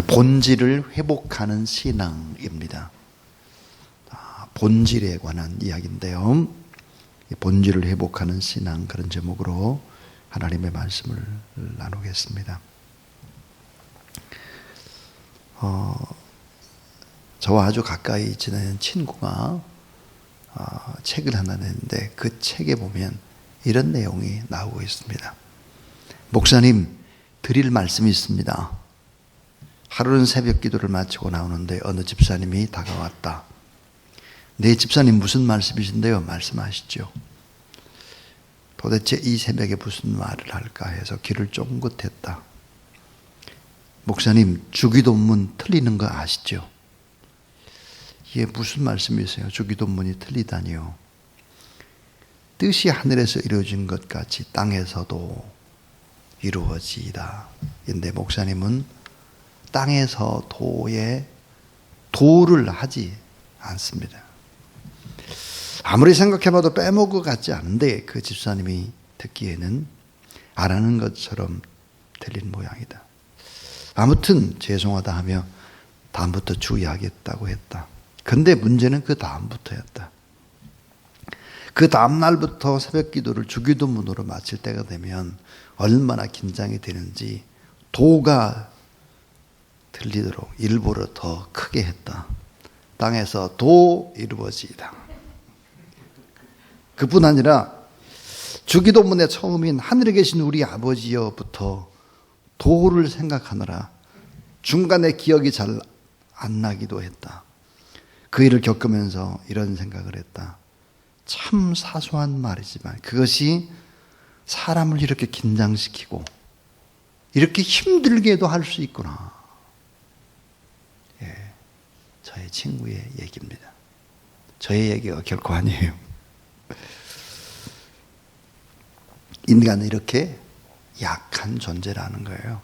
본질을 회복하는 신앙입니다. 본질에 관한 이야기인데요. 본질을 회복하는 신앙, 그런 제목으로 하나님의 말씀을 나누겠습니다. 저와 아주 가까이 지내는 친구가 책을 하나 냈는데 그 책에 보면 이런 내용이 나오고 있습니다. 목사님, 드릴 말씀이 있습니다. 하루는 새벽 기도를 마치고 나오는데 어느 집사님이 다가왔다. 네, 집사님 무슨 말씀이신데요? 말씀하시죠. 도대체 이 새벽에 무슨 말을 할까 해서 귀를 쫑긋했다. 목사님, 주기도문 틀리는 거 아시죠? 이게 무슨 말씀이세요? 주기도문이 틀리다니요. 뜻이 하늘에서 이루어진 것 같이 땅에서도 이루어지이다. 근데 목사님은 땅에서 도에 도를 하지 않습니다. 아무리 생각해봐도 빼먹을 것 같지 않은데 그 집사님이 듣기에는 안 하는 것처럼 들린 모양이다. 아무튼 죄송하다 하며 다음부터 주의하겠다고 했다. 근데 문제는 그 다음부터였다. 그 다음날부터 새벽 기도를 주기도문으로 마칠 때가 되면 얼마나 긴장이 되는지 도가 들리도록 일부러 더 크게 했다. 땅에서 도 이루어지이다. 그뿐 아니라 주기도문의 처음인 하늘에 계신 우리 아버지여부터 도를 생각하느라 중간에 기억이 잘 안 나기도 했다. 그 일을 겪으면서 이런 생각을 했다. 참 사소한 말이지만 그것이 사람을 이렇게 긴장시키고 이렇게 힘들게도 할 수 있구나. 저의 친구의 얘기입니다. 저의 얘기가 결코 아니에요. 인간은 이렇게 약한 존재라는 거예요.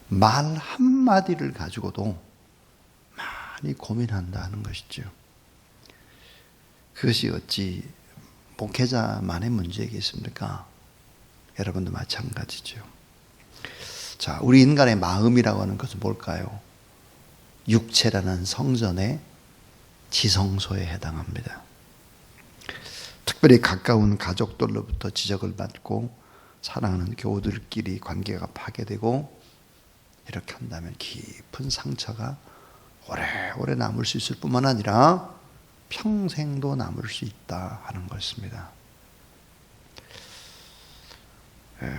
말 한마디를 가지고도 많이 고민한다는 것이죠. 그것이 어찌 목회자만의 문제이겠습니까? 여러분도 마찬가지죠. 자, 우리 인간의 마음이라고 하는 것은 뭘까요? 육체라는 성전의 지성소에 해당합니다. 특별히 가까운 가족들로부터 지적을 받고 사랑하는 교우들끼리 관계가 파괴되고 이렇게 한다면 깊은 상처가 오래오래 남을 수 있을 뿐만 아니라 평생도 남을 수 있다 하는 것입니다.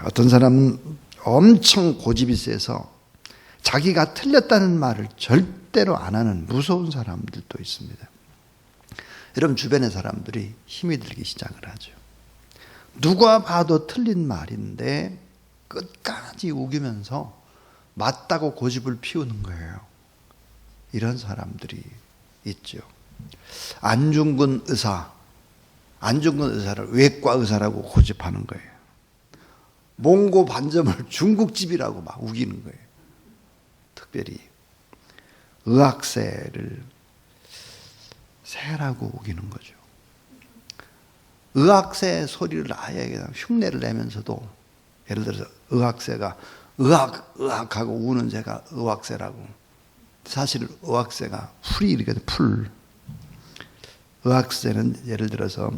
어떤 사람은 엄청 고집이 세서 자기가 틀렸다는 말을 절대로 안 하는 무서운 사람들도 있습니다. 여러분 주변의 사람들이 힘이 들기 시작을 하죠. 누가 봐도 틀린 말인데 끝까지 우기면서 맞다고 고집을 피우는 거예요. 이런 사람들이 있죠. 안중근 의사를 외과 의사라고 고집하는 거예요. 몽고 반점을 중국집이라고 막 우기는 거예요. 특별히 의학세를 새라고 우기는 거죠. 의학세 소리를 아예 그냥 흉내를 내면서도 예를 들어서 의학세가 의학하고 우는 새가 의학세라고. 사실 의학세가 풀이 이렇게 풀. 의학세는 예를 들어서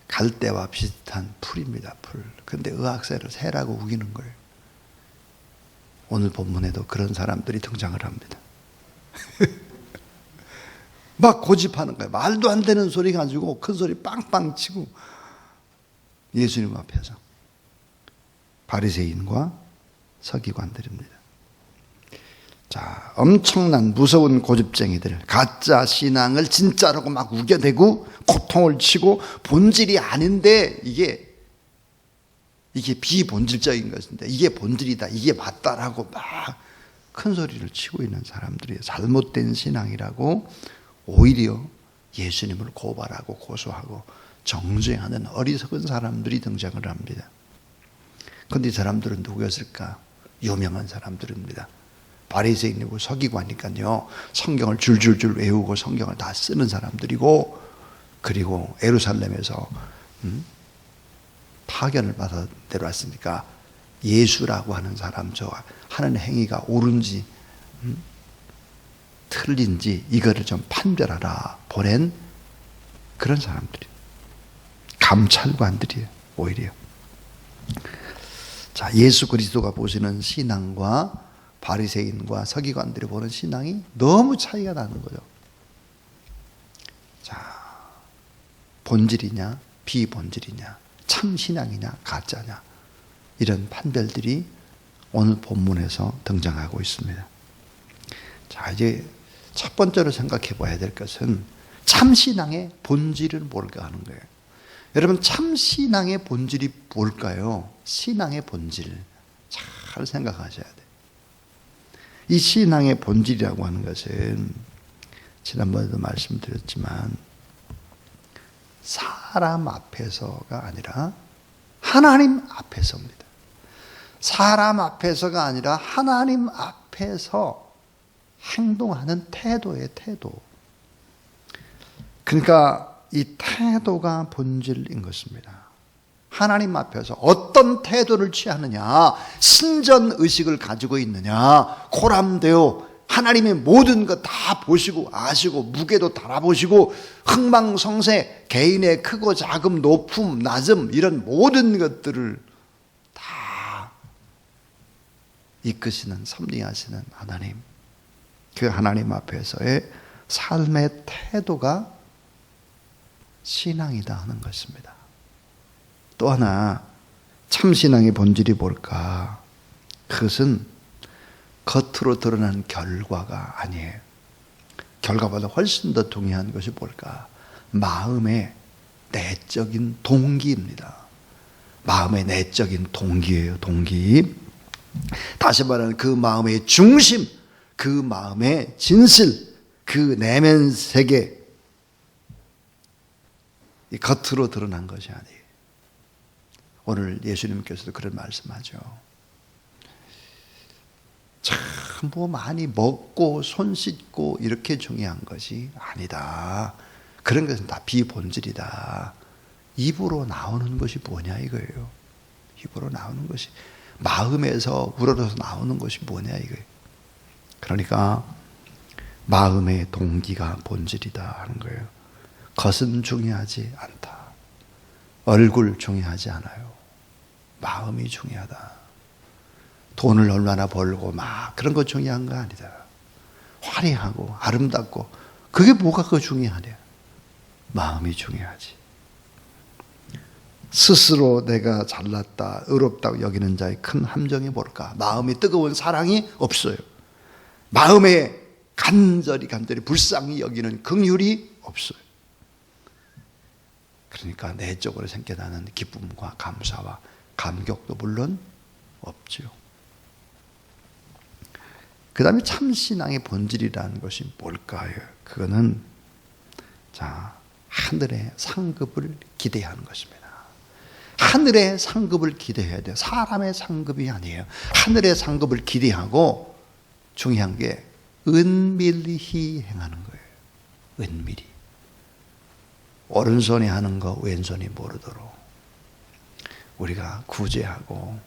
갈대와 비슷한 풀입니다. 풀. 근데 의학세를 새라고 우기는 거예요. 오늘 본문에도 그런 사람들이 등장을 합니다. 막 고집하는 거예요. 말도 안 되는 소리 가지고 큰 소리 빵빵 치고 예수님 앞에서 바리새인과 서기관들입니다. 자, 엄청난 무서운 고집쟁이들, 가짜 신앙을 진짜라고 막 우겨대고 고통을 치고 본질이 아닌데 이게 비본질적인 것인데 이게 본질이다, 이게 맞다라고 막 큰 소리를 치고 있는 사람들이 잘못된 신앙이라고 오히려 예수님을 고발하고 고소하고 정죄하는 어리석은 사람들이 등장을 합니다. 그런데 이 사람들은 누구였을까? 유명한 사람들입니다. 바리새인이고 서기관이니까요. 성경을 줄줄줄 외우고 성경을 다 쓰는 사람들이고, 그리고 예루살렘에서 파견을 받아 내려왔으니까 예수라고 하는 사람, 저 하는 행위가 옳은지 틀린지 이거를 좀 판별하라 보낸 그런 사람들이, 감찰관들이에요. 오히려 자, 예수 그리스도가 보시는 신앙과 바리새인과 서기관들이 보는 신앙이 너무 차이가 나는 거죠. 자, 본질이냐 비본질이냐, 참 신앙이냐 가짜냐, 이런 판별들이 오늘 본문에서 등장하고 있습니다. 자, 이제 첫 번째로 생각해 봐야 될 것은 참 신앙의 본질은 뭘까 하는 거예요. 여러분, 참 신앙의 본질이 뭘까요? 신앙의 본질 잘 생각하셔야 돼요. 이 신앙의 본질이라고 하는 것은 지난번에도 말씀드렸지만 사람 앞에서가 아니라 하나님 앞에서입니다. 사람 앞에서가 아니라 하나님 앞에서 행동하는 태도예요, 태도. 그러니까 이 태도가 본질인 것입니다. 하나님 앞에서 어떤 태도를 취하느냐, 신전의식을 가지고 있느냐, 코람되어 하나님의 모든 것 다 보시고 아시고 무게도 달아보시고 흥망성쇠, 개인의 크고 작음, 높음, 낮음 이런 모든 것들을 다 이끄시는, 섭리하시는 하나님, 그 하나님 앞에서의 삶의 태도가 신앙이다 하는 것입니다. 또 하나 참신앙의 본질이 뭘까? 그것은 겉으로 드러난 결과가 아니에요. 결과보다 훨씬 더 중요한 것이 뭘까? 마음의 내적인 동기입니다. 마음의 내적인 동기예요, 동기. 다시 말하면 그 마음의 중심, 그 마음의 진실, 그 내면 세계, 이 겉으로 드러난 것이 아니에요. 오늘 예수님께서도 그런 말씀하죠. 참 뭐 많이 먹고 손 씻고 이렇게 중요한 것이 아니다. 그런 것은 다 비본질이다. 입으로 나오는 것이 뭐냐 이거예요. 입으로 나오는 것이, 마음에서 우러러서 나오는 것이 뭐냐 이거예요. 그러니까 마음의 동기가 본질이다 하는 거예요. 겉은 중요하지 않다. 얼굴 중요하지 않아요. 마음이 중요하다. 돈을 얼마나 벌고 막 그런 거 중요한 거 아니다. 화려하고 아름답고 그게 뭐가 그 중요하냐. 마음이 중요하지. 스스로 내가 잘났다, 의롭다고 여기는 자의 큰 함정이 뭘까? 마음이 뜨거운 사랑이 없어요. 마음에 간절히 불쌍히 여기는 긍휼이 없어요. 그러니까 내적으로 생겨나는 기쁨과 감사와 감격도 물론 없죠. 그 다음에 참신앙의 본질이라는 것이 뭘까요? 그거는 자, 하늘의 상급을 기대하는 것입니다. 하늘의 상급을 기대해야 돼요. 사람의 상급이 아니에요. 하늘의 상급을 기대하고 중요한 게 은밀히 행하는 거예요. 은밀히. 오른손이 하는 거 왼손이 모르도록 우리가 구제하고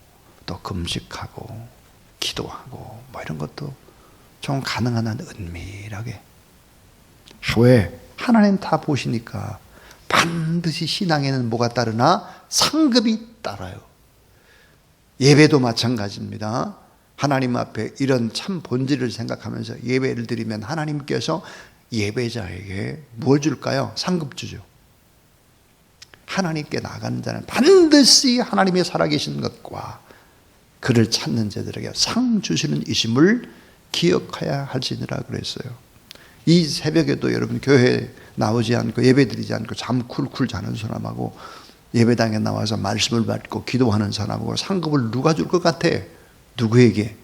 또 금식하고 기도하고 뭐 이런 것도 좀 가능한 한 은밀하게. 왜? 하나님 다 보시니까 반드시 신앙에는 뭐가 따르나? 상급이 따라요. 예배도 마찬가지입니다. 하나님 앞에 이런 참 본질을 생각하면서 예배를 드리면 하나님께서 예배자에게 뭘 줄까요? 상급 주죠. 하나님께 나가는 자는 반드시 하나님의 살아계신 것과 그를 찾는 자들에게 상 주시는 이심을 기억해야 할지니라 그랬어요. 이 새벽에도 여러분 교회에 나오지 않고 예배 드리지 않고 잠 쿨쿨 자는 사람하고 예배당에 나와서 말씀을 받고 기도하는 사람하고 상급을 누가 줄 것 같아? 누구에게?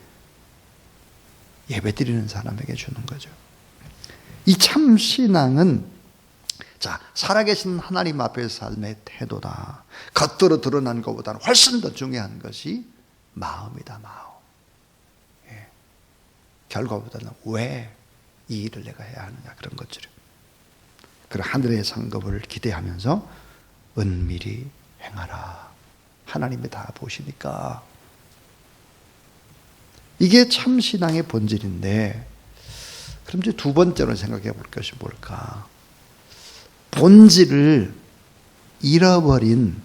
예배 드리는 사람에게 주는 거죠. 이 참 신앙은 자, 살아계신 하나님 앞의 삶의 태도다. 겉으로 드러난 것보다는 훨씬 더 중요한 것이 마음이다, 마음. 예. 결과보다는 왜 이 일을 내가 해야 하느냐, 그런 것들을. 그런 하늘의 상급을 기대하면서 은밀히 행하라. 하나님이 다 보시니까 이게 참 신앙의 본질인데, 그럼 이제 두 번째로 생각해 볼 것이 뭘까? 본질을 잃어버린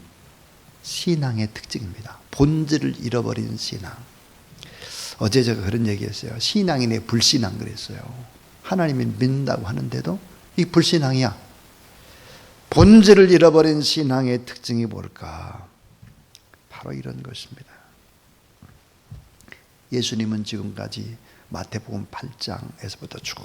신앙의 특징입니다. 본질을 잃어버린 신앙. 어제 제가 그런 얘기했어요. 신앙인의 불신앙 그랬어요. 하나님을 믿는다고 하는데도 이 불신앙이야. 본질을 잃어버린 신앙의 특징이 뭘까? 바로 이런 것입니다. 예수님은 지금까지 마태복음 8장에서부터 쭉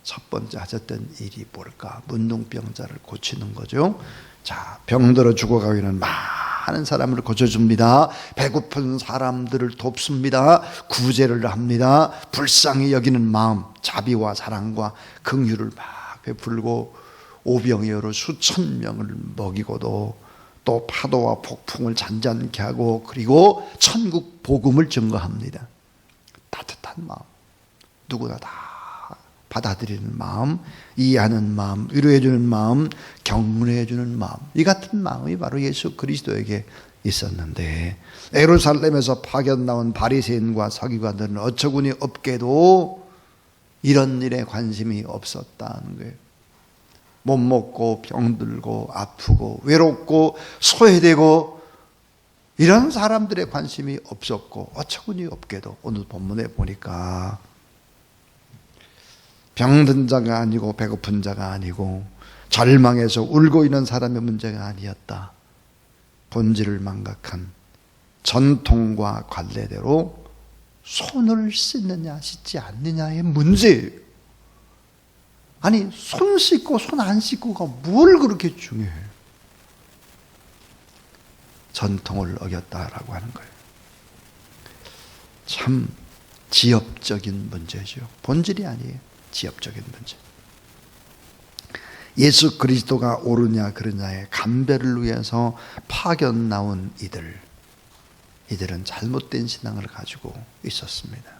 첫 번째 하셨던 일이 뭘까? 문둥병자를 고치는 거죠. 자, 병들어 죽어가고 있는 많은 사람을 고쳐줍니다. 배고픈 사람들을 돕습니다. 구제를 합니다. 불쌍히 여기는 마음, 자비와 사랑과 긍휼을 막 베풀고 오병이어로 수천 명을 먹이고도 또 파도와 폭풍을 잔잔케 하고, 그리고 천국 복음을 증거합니다. 따뜻한 마음, 누구나 다 받아들이는 마음, 이해하는 마음, 위로해주는 마음, 격려해주는 마음, 이 같은 마음이 바로 예수 그리스도에게 있었는데, 예루살렘에서 파견 나온 바리새인과 서기관들은 어처구니 없게도 이런 일에 관심이 없었다는 거예요. 못 먹고 병들고 아프고 외롭고 소외되고 이런 사람들의 관심이 없었고, 어처구니 없게도 오늘 본문에 보니까 병든 자가 아니고 배고픈 자가 아니고 절망해서 울고 있는 사람의 문제가 아니었다. 본질을 망각한 전통과 관례대로 손을 씻느냐 씻지 않느냐의 문제예요. 아니, 손 씻고 손 안 씻고가 뭘 그렇게 중요해? 전통을 어겼다라고 하는 거예요. 참 지엽적인 문제죠. 본질이 아니에요. 지엽적인 문제. 예수 그리스도가 옳으냐 그르냐의 감별을 위해서 파견 나온 이들은 잘못된 신앙을 가지고 있었습니다.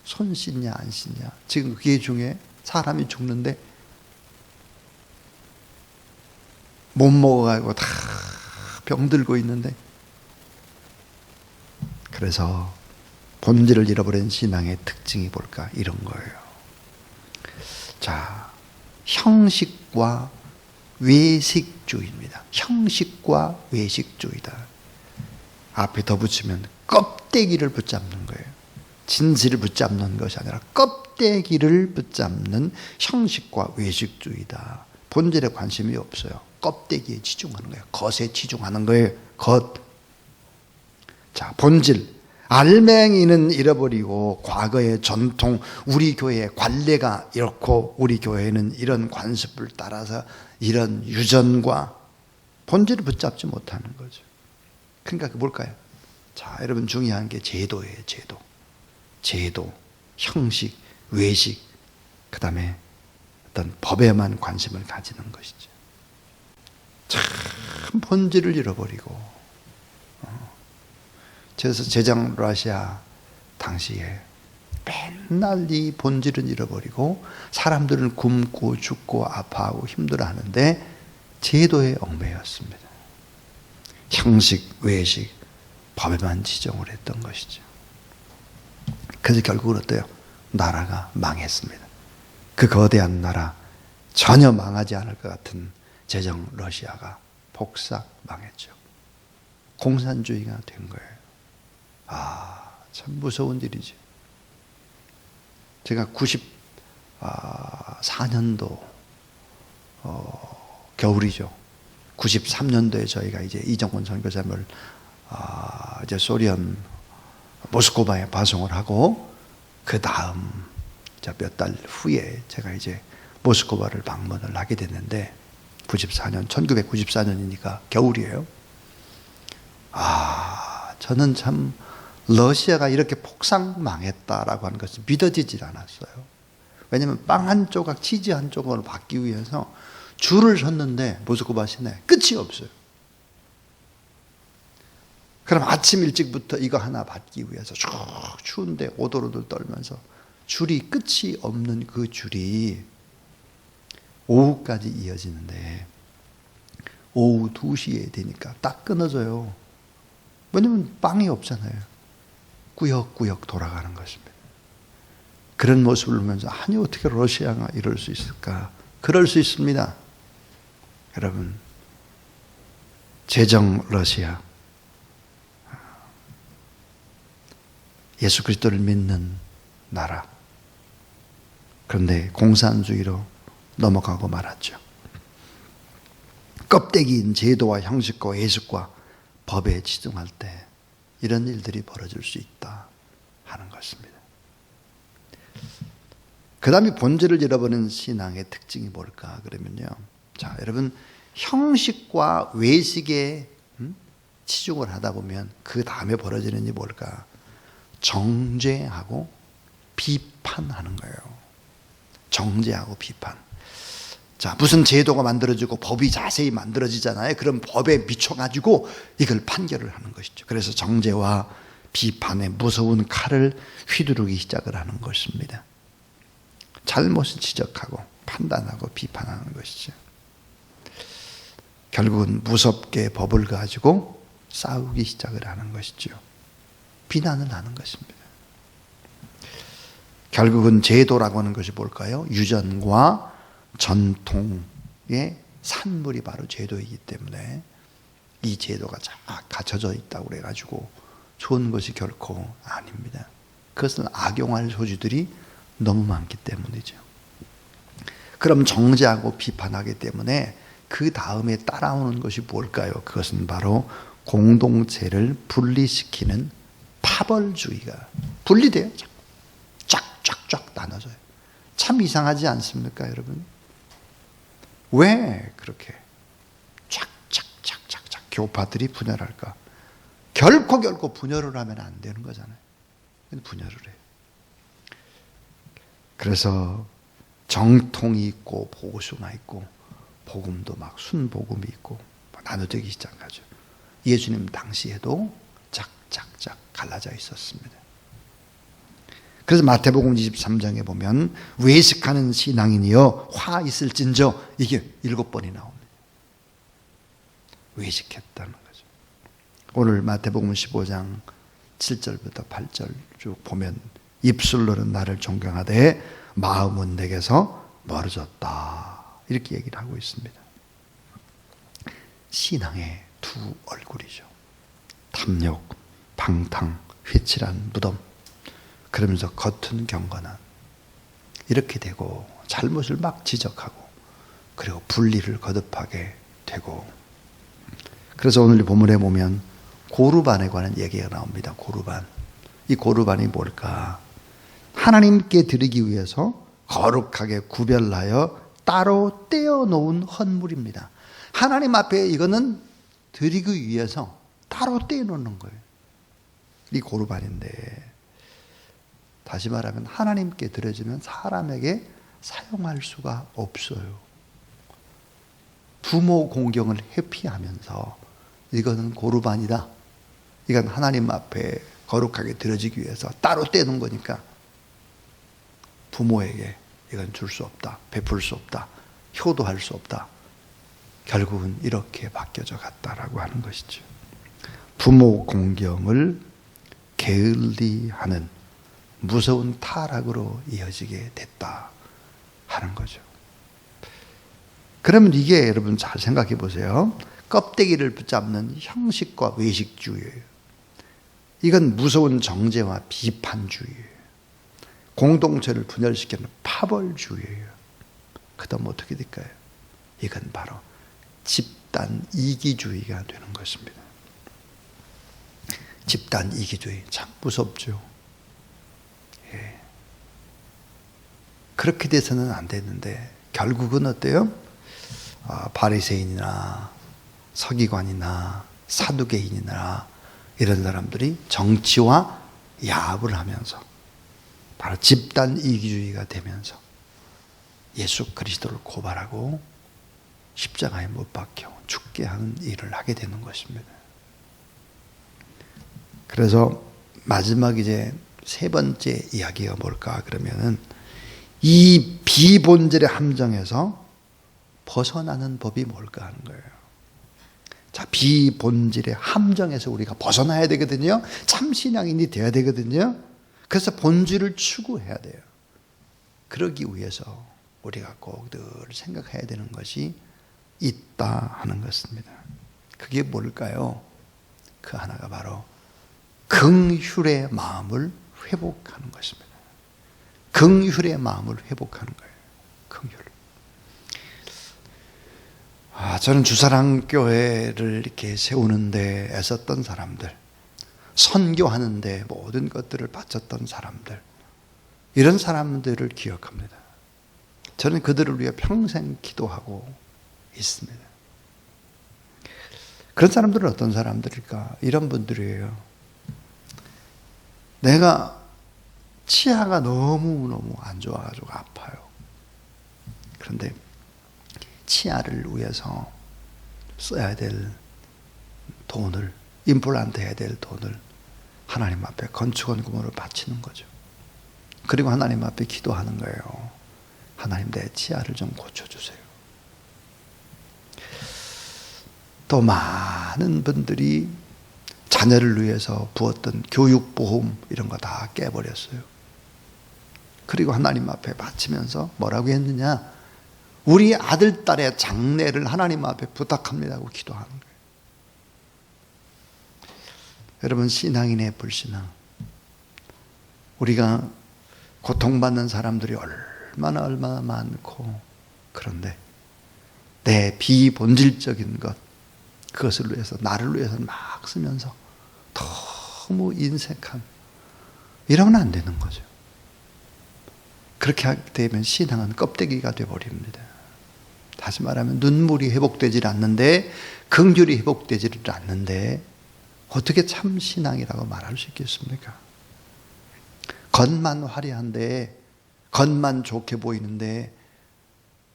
손 씻냐 안 씻냐, 지금 그게 중에 사람이 죽는데 못 먹어가지고 다 병들고 있는데, 그래서 본질을 잃어버린 신앙의 특징이 뭘까? 이런 거예요. 자, 형식과 외식주의입니다. 형식과 외식주의다. 앞에 더 붙이면 껍데기를 붙잡는 거예요. 진실을 붙잡는 것이 아니라 껍데기를 붙잡는 형식과 외식주의다. 본질에 관심이 없어요. 껍데기에 치중하는 거예요. 겉에 치중하는 거예요. 겉. 자, 본질. 알맹이는 잃어버리고 과거의 전통, 우리 교회의 관례가 이렇고 우리 교회는 이런 관습을 따라서 이런 유전과 본질을 붙잡지 못하는 거죠. 그러니까 그 뭘까요? 자, 여러분 중요한 게 제도예요. 제도, 형식, 외식, 그 다음에 어떤 법에만 관심을 가지는 것이죠. 참 본질을 잃어버리고, 그래서 제정 러시아 당시에 맨날 이 본질은 잃어버리고 사람들은 굶고 죽고 아파하고 힘들어하는데 제도에 얽매였습니다. 형식, 외식, 법에만 지정을 했던 것이죠. 그래서 결국은 어때요? 나라가 망했습니다. 그 거대한 나라, 전혀 망하지 않을 것 같은 제정 러시아가 폭삭 망했죠. 공산주의가 된 거예요. 참 무서운 일이죠. 제가 94년도 겨울이죠. 93년도에 저희가 이제 이정권 선교사님을 이제 소련 모스크바에 파송을 하고, 그 다음 몇 달 후에 제가 이제 모스크바를 방문을 하게 됐는데, 1994년이니까 겨울이에요. 저는 참 러시아가 이렇게 폭삭 망했다라고 하는 것이 믿어지질 않았어요. 왜냐하면 빵 한 조각, 치즈 한 조각을 받기 위해서 줄을 섰는데 모스크바 시내 끝이 없어요. 그럼 아침 일찍부터 이거 하나 받기 위해서 쭉 추운데 오돌오돌 떨면서 줄이 끝이 없는 그 줄이 오후까지 이어지는데, 오후 2시에 되니까 딱 끊어져요. 왜냐면 빵이 없잖아요. 꾸역꾸역 돌아가는 것입니다. 그런 모습을 보면서 아니 어떻게 러시아가 이럴 수 있을까? 그럴 수 있습니다. 여러분, 제정 러시아, 예수 그리스도를 믿는 나라, 그런데 공산주의로 넘어가고 말았죠. 껍데기인 제도와 형식과 예술과 법에 치중할 때 이런 일들이 벌어질 수 있다 하는 것입니다. 그 다음에 본질을 잃어버린 신앙의 특징이 뭘까 그러면요, 자 여러분, 형식과 외식에 치중을 하다 보면 그 다음에 벌어지는 일이 뭘까? 정죄하고 비판하는 거예요. 정죄하고 비판. 자, 무슨 제도가 만들어지고 법이 자세히 만들어지잖아요. 그럼 법에 미쳐가지고 이걸 판결을 하는 것이죠. 그래서 정죄와 비판의 무서운 칼을 휘두르기 시작을 하는 것입니다. 잘못을 지적하고 판단하고 비판하는 것이죠. 결국은 무섭게 법을 가지고 싸우기 시작을 하는 것이죠. 비난을 하는 것입니다. 결국은 제도라고 하는 것이 뭘까요? 유전과 전통의 산물이 바로 제도이기 때문에 이 제도가 쫙 갖춰져 있다고 그래가지고 좋은 것이 결코 아닙니다. 그것을 악용할 소지들이 너무 많기 때문이죠. 그럼 정죄하고 비판하기 때문에 그 다음에 따라오는 것이 뭘까요? 그것은 바로 공동체를 분리시키는 파벌주의가 분리돼요. 쫙쫙쫙 나눠져요. 참 이상하지 않습니까, 여러분? 왜 그렇게 쫙쫙쫙쫙쫙 교파들이 분열할까? 결코 분열을 하면 안 되는 거잖아요. 분열을 해요. 그래서 정통이 있고 보수가 있고 복음도 막 순복음이 있고 나눠지기 시작하죠. 예수님 당시에도 짝짝짝 갈라져 있었습니다. 그래서 마태복음 23장에 보면 외식하는 신앙인이여 화 있을진저, 이게 7번이 나옵니다. 외식했다는 거죠. 오늘 마태복음 15장 7절부터 8절 쭉 보면 입술로는 나를 존경하되 마음은 내게서 멀어졌다, 이렇게 얘기를 하고 있습니다. 신앙의 두 얼굴이죠. 탐욕, 방탕, 회칠한 무덤, 그러면서 겉은 경건한, 이렇게 되고 잘못을 막 지적하고 그리고 분리를 거듭하게 되고. 그래서 오늘 본문에 보면 고르반에 관한 얘기가 나옵니다. 고르반. 이 고르반이 뭘까? 하나님께 드리기 위해서 거룩하게 구별하여 따로 떼어놓은 헌물입니다. 하나님 앞에 이거는 드리기 위해서 따로 떼어놓는 거예요. 이 고르반인데, 다시 말하면 하나님께 드려지면 사람에게 사용할 수가 없어요. 부모 공경을 회피하면서 이거는 고르반이다, 이건 하나님 앞에 거룩하게 드려지기 위해서 따로 떼는 거니까 부모에게 이건 줄 수 없다, 베풀 수 없다, 효도할 수 없다. 결국은 이렇게 바뀌어져 갔다라고 하는 것이죠. 부모 공경을 게을리하는 무서운 타락으로 이어지게 됐다 하는 거죠. 그러면 이게 여러분 잘 생각해 보세요. 껍데기를 붙잡는 형식과 외식주의예요. 이건 무서운 정죄와 비판주의예요. 공동체를 분열시키는 파벌주의예요. 그 다음 어떻게 될까요? 이건 바로 집단 이기주의가 되는 것입니다. 집단 이기주의 참 무섭죠. 예. 그렇게 돼서는 안 되는데 결국은 어때요? 바리새인이나 서기관이나 사두개인이나 이런 사람들이 정치와 야합을 하면서 바로 집단 이기주의가 되면서 예수 그리스도를 고발하고 십자가에 못 박혀 죽게 하는 일을 하게 되는 것입니다. 그래서 마지막 이제 세 번째 이야기가 뭘까 그러면은 이 비본질의 함정에서 벗어나는 법이 뭘까 하는 거예요. 자, 비본질의 함정에서 우리가 벗어나야 되거든요. 참 신앙인이 되어야 되거든요. 그래서 본질을 추구해야 돼요. 그러기 위해서 우리가 꼭 늘 생각해야 되는 것이 있다 하는 것입니다. 그게 뭘까요? 그 하나가 바로 긍휼의 마음을 회복하는 것입니다. 긍휼의 마음을 회복하는 거예요. 긍휼. 저는 주사랑교회를 이렇게 세우는데 애썼던 사람들, 선교하는데 모든 것들을 바쳤던 사람들, 이런 사람들을 기억합니다. 저는 그들을 위해 평생 기도하고 있습니다. 그런 사람들은 어떤 사람들일까? 이런 분들이에요. 내가 치아가 너무너무 안 좋아가지고 아파요. 그런데 치아를 위해서 써야 될 돈을, 임플란트 해야 될 돈을 하나님 앞에 건축원금으로 바치는 거죠. 그리고 하나님 앞에 기도하는 거예요. 하나님, 내 치아를 좀 고쳐주세요. 또 많은 분들이 자녀를 위해서 부었던 교육보험 이런 거 다 깨버렸어요. 그리고 하나님 앞에 바치면서 뭐라고 했느냐? 우리 아들, 딸의 장례를 하나님 앞에 부탁합니다 하고 기도하는 거예요. 여러분, 신앙인의 불신앙, 우리가 고통받는 사람들이 얼마나 많고, 그런데 내 비본질적인 것, 그것을 위해서, 나를 위해서 막 쓰면서 너무 인색함, 이러면 안 되는 거죠. 그렇게 하게 되면 신앙은 껍데기가 되어버립니다. 다시 말하면 눈물이 회복되질 않는데, 긍휼이 회복되질 않는데 어떻게 참 신앙이라고 말할 수 있겠습니까? 겉만 화려한데, 겉만 좋게 보이는데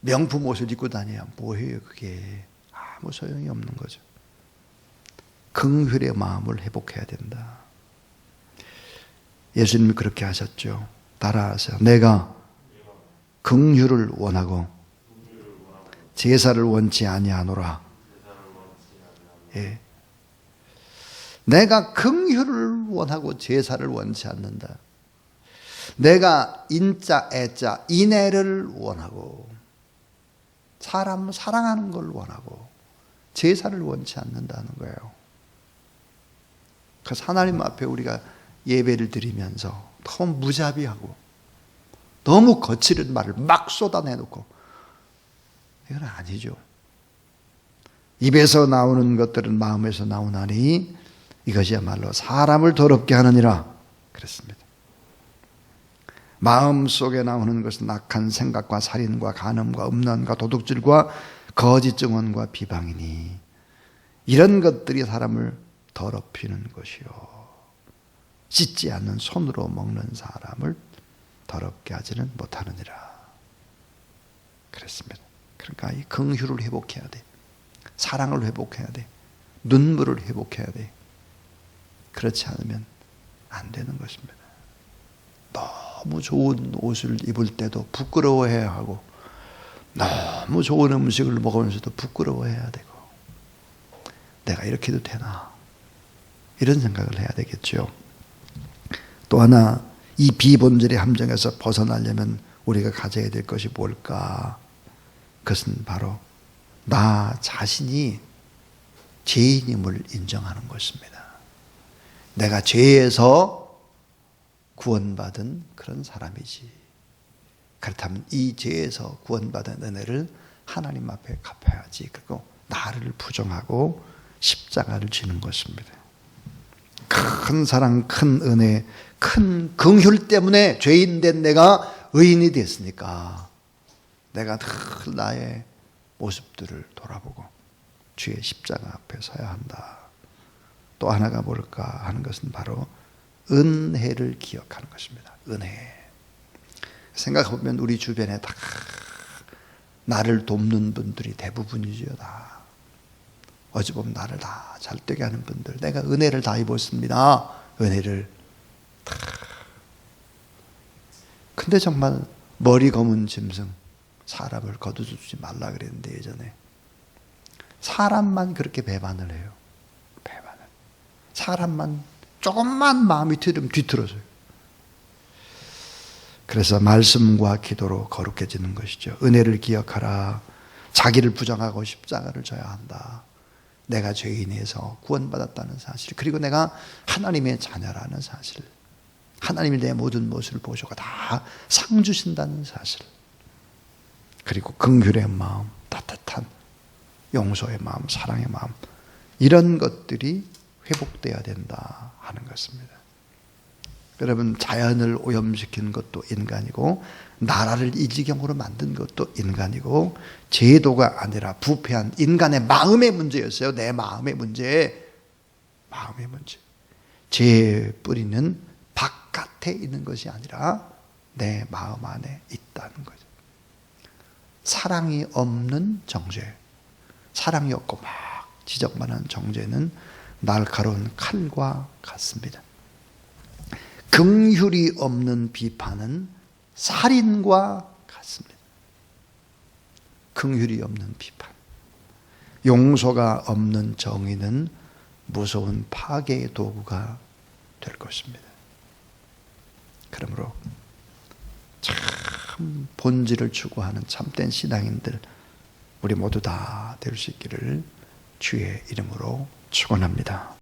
명품 옷을 입고 다녀야 뭐해요? 그게 아무 소용이 없는 거죠. 긍휼의 마음을 회복해야 된다. 예수님이 그렇게 하셨죠. 따라하세요. 내가 긍휼을 원하고 제사를 원치 아니하노라. 예. 내가 긍휼을 원하고 제사를 원치 않는다. 내가 인자, 애자, 인애를 원하고 사람을 사랑하는 걸 원하고 제사를 원치 않는다는 거예요. 그래서 하나님 앞에 우리가 예배를 드리면서 너무 무자비하고 너무 거칠은 말을 막 쏟아내놓고, 이건 아니죠. 입에서 나오는 것들은 마음에서 나오나니 이것이야말로 사람을 더럽게 하느니라 그랬습니다. 마음속에 나오는 것은 악한 생각과 살인과 간음과 음란과 도둑질과 거짓 증언과 비방이니 이런 것들이 사람을 더럽히는 것이요, 씻지 않는 손으로 먹는 사람을 더럽게 하지는 못하느니라 그랬습니다. 그러니까 이 긍휼을 회복해야 돼. 사랑을 회복해야 돼. 눈물을 회복해야 돼. 그렇지 않으면 안 되는 것입니다. 너무 좋은 옷을 입을 때도 부끄러워해야 하고, 너무 좋은 음식을 먹으면서도 부끄러워해야 되고, 내가 이렇게 해도 되나, 이런 생각을 해야 되겠죠. 또 하나, 이 비본질의 함정에서 벗어나려면 우리가 가져야 될 것이 뭘까? 그것은 바로 나 자신이 죄인임을 인정하는 것입니다. 내가 죄에서 구원받은 그런 사람이지. 그렇다면 이 죄에서 구원받은 은혜를 하나님 앞에 갚아야지. 그리고 나를 부정하고 십자가를 지는 것입니다. 큰 사랑, 큰 은혜, 큰 긍휼 때문에 죄인 된 내가 의인이 됐으니까 내가 늘 나의 모습들을 돌아보고 주의 십자가 앞에 서야 한다. 또 하나가 뭘까 하는 것은 바로 은혜를 기억하는 것입니다. 은혜. 생각해보면 우리 주변에 다 나를 돕는 분들이 대부분이죠. 다. 어찌 보면 나를 다 잘되게 하는 분들. 내가 은혜를 다 입었습니다. 은혜를 다. 근데 정말 머리 검은 짐승, 사람을 거두지 말라 그랬는데 예전에 사람만 그렇게 배반을 해요. 배반을. 사람만 조금만 마음이 트이면 뒤틀어져요. 그래서 말씀과 기도로 거룩해지는 것이죠. 은혜를 기억하라. 자기를 부정하고 십자가를 져야 한다. 내가 죄인에서 구원받았다는 사실, 그리고 내가 하나님의 자녀라는 사실, 하나님이 내 모든 모습을 보시고 다 상 주신다는 사실, 그리고 긍휼의 마음, 따뜻한 용서의 마음, 사랑의 마음, 이런 것들이 회복되어야 된다 하는 것입니다. 여러분, 자연을 오염시킨 것도 인간이고 나라를 이 지경으로 만든 것도 인간이고 제도가 아니라 부패한 인간의 마음의 문제였어요. 내 마음의 문제. 마음의 문제. 죄의 뿌리는 바깥에 있는 것이 아니라 내 마음 안에 있다는 거죠. 사랑이 없는 정죄, 사랑이 없고 막 지적만 하는 정죄는 날카로운 칼과 같습니다. 긍휼이 없는 비판은 살인과 같습니다. 긍휼이 없는 비판, 용서가 없는 정의는 무서운 파괴의 도구가 될 것입니다. 그러므로 참 본질을 추구하는 참된 신앙인들 우리 모두 다 될 수 있기를 주의 이름으로 축원합니다.